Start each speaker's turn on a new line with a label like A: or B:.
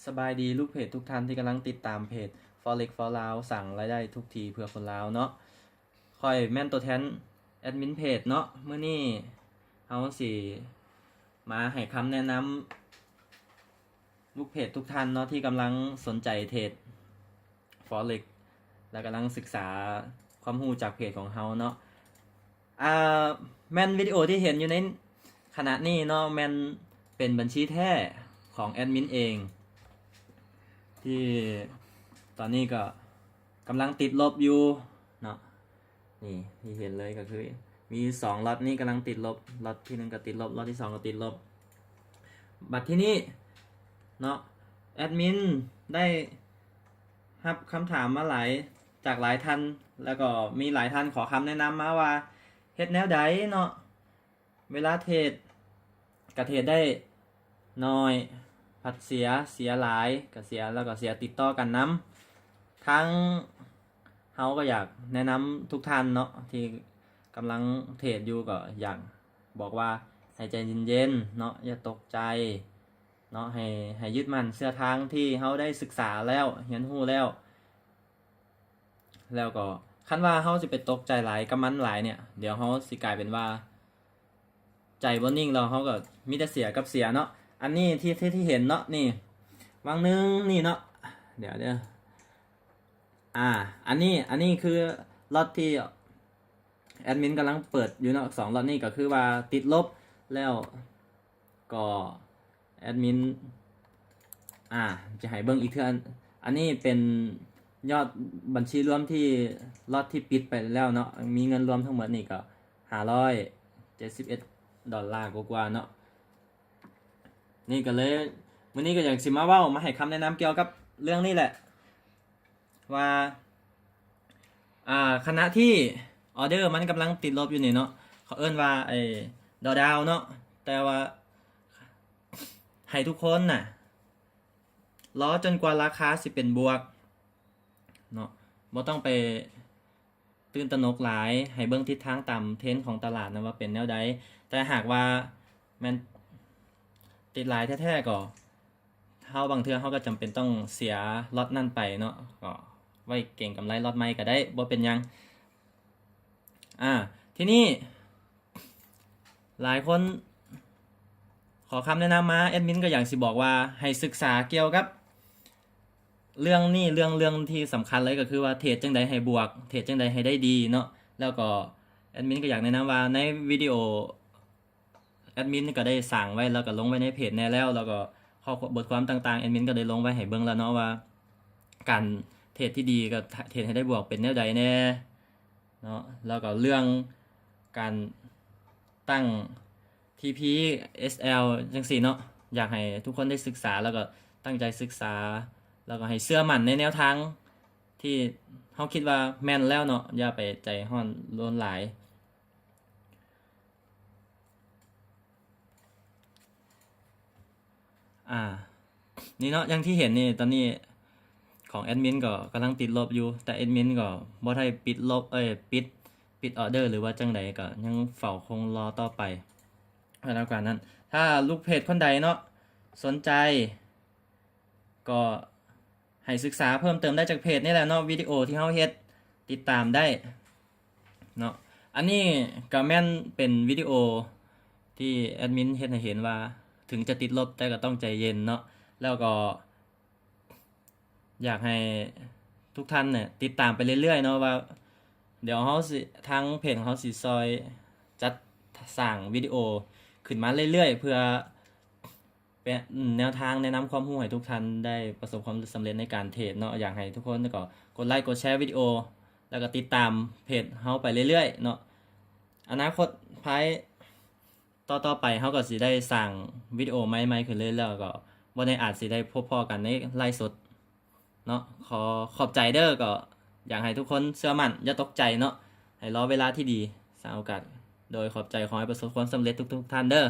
A: สบายดีลูกเพจทุกท่านที่กำลังติดตามเพจ Forex for Lao สั่งรายได้ทุกทีเพื่อคนลาวเนาะคอยแม่นตัวแทนแอดมินเพจเนาะเมื่อนี้เฮาสิมาให้คำแนะนำลูกเพจทุกท่านเนาะที่กำลังสนใจเทรด Forex และกำลังศึกษาความรู้จากเพจของเฮาเนาะแม่นวิดีโอที่เห็นอยู่ในขณะนี้เนาะแม่นเป็นบัญชีแท้ของแอดมินเองที่ตอนนี้ก็กำลังติดลบอยู่เนาะนี่ที่เห็นเลยก็คือมี2ล็อตนี้กำลังติดลบล็อตที่1ก็ติดลบล็อตที่2ก็ติดลบบัดที่นี้เนาะแอดมินได้รับคำถามมาจากหลายท่านแล้วก็มีหลายท่านขอคำแนะนำมาว่าเฮ็ดแนวใดเนาะเวลาเทรดกระเทรดได้น้อยผัดเสียหลายก็เสียแล้วก็เสียติดต่อกันน้ำทั้งเฮาก็อยากแนะนำทุกท่านเนาะที่กำลังเทรดอยู่ก็อยากบอกว่าให้ใจเย็นๆเนาะอย่าตกใจเนาะให้ยึดมั่นเสื้อทางที่เฮาได้ศึกษาแล้วเรียนรู้แล้วก็คันว่าเฮาสิไปตกใจหลายกับมันหลายเนี่ยเดี๋ยวเฮาสิกลายเป็นว่าใจบ่นิ่งแล้วเฮาก็มีแต่เสียกับเสียเนาะอันนี้ที่เห็นเนาะนี่วางนึงนี่เนาะเดี๋ยวอันนี้คือล็อตที่แอดมินกำลังเปิดอยู่เนาะ2ล็อตนี้ก็คือว่าติดลบแล้วก็แอดมินจะให้เบิ่งอีกเทื่ออันนี้เป็นยอดบัญชีรวมที่ล็อตที่ปิดไปแล้วเนาะมีเงินรวมทั้งหมดนี่ก็$571กว่าเนาะนี่ก็เลยวันนี้ก็อยากสิมาเว้ามาให้คำแนะนำเกี่ยวกับเรื่องนี้แหละว่าคณะที่ออเดอร์มันกำลังติดลบอยู่นี่เนาะเขาเอิ้นว่าไอ้ดาวเนาะแต่ว่าให้ทุกคนน่ะรอจนกว่าราคาสิเป็นบวกเนาะบ่ต้องไปตื่นตระหนกหลายให้เบิ่งทิศทางตามเทรนด์ของตลาดนะว่าเป็นแนวใดแต่หากว่ามันติดหลายแท้ๆก็เฮาบางเทื่อเฮาก็จำเป็นต้องเสียล็อตนั่นไปเนาะก็ไว้เก่งกำไรล็อตใหม่ก็ได้บ่เป็นหยังทีนี้หลายคนขอคำแนะนำมาแอดมินก็อย่างสิบอกว่าให้ศึกษาเกี่ยวกับเรื่องนี้เรื่องที่สำคัญเลยก็คือว่าเทรดจังใดให้บวกเทรดจังใดให้ได้ดีเนาะแล้วก็แอดมินก็อยากแนะนำว่าในวิดีโอแอดมินก็ได้สั่งไว้แล้วก็ลงไว้ในเพจแน่แล้วก็ข้อบทความต่างๆแอดมินก็ได้ลงไว้ให้เบิ่งแล้วเนาะว่าการเทรดที่ดีกับเทรดให้ได้บวกเป็นแนวใดแน่เนาะแล้วก็เรื่องการตั้ง TP SL จังซี่เนาะอยากให้ทุกคนได้ศึกษาแล้วก็ตั้งใจศึกษาแล้วก็ให้เชื่อมั่นในแนวทางที่เฮาคิดว่าแม่นแล้วเนาะอย่าไปใจร้อนรนหลายนี่เนาะอย่างที่เห็นนี่ตอนนี้ของแอดมินก็กำลังติดลบอยู่แต่แอดมินก็บ่ได้ปิดลบปิดออเดอร์หรือว่าจังใดก็ยังเฝ้าคงรอต่อไปแล้วกันนั้นถ้าลูกเพจคนใดเนาะสนใจก็ให้ศึกษาเพิ่มเติมได้จากเพจนี่แหละเนาะวิดีโอที่เฮาเฮ็ดติดตามได้เนาะอันนี้ก็แม่นเป็นวิดีโอที่แอดมินเฮ็ดให้เห็นว่าถึงจะติดลบแต่ก็ต้องใจเย็นเนาะแล้วก็อยากให้ทุกท่านเนี่ยติดตามไปเรื่อยๆเนาะว่าเดี๋ยวเฮาสิทางเพจของเฮาสิซอยจัดสร้างวิดีโอขึ้นมาเรื่อยๆเพื่อเป็นแนวทางแนะนำความรู้ให้ทุกท่านได้ประสบความสำเร็จในการเทรดเนาะอยากให้ทุกคนก็กดไลค์กดแชร์วิดีโอแล้วก็ติดตามเพจเฮาไปเรื่อยๆเนาะอนาคตภายต่อไปเฮาก็สิได้สร้างวิดีโอใหม่ๆขึ้นเรื่อยๆแล้วก็บ่ได้อาจสิได้พบพอกันในไลฟ์สดเนาะขอบใจเด้อก็อยากให้ทุกคนเชื่อมั่นอย่าตกใจเนาะให้รอเวลาที่ดีสร้างโอกาสโดยขอบใจขอให้ประสบความสำเร็จทุกๆท่านเด้อ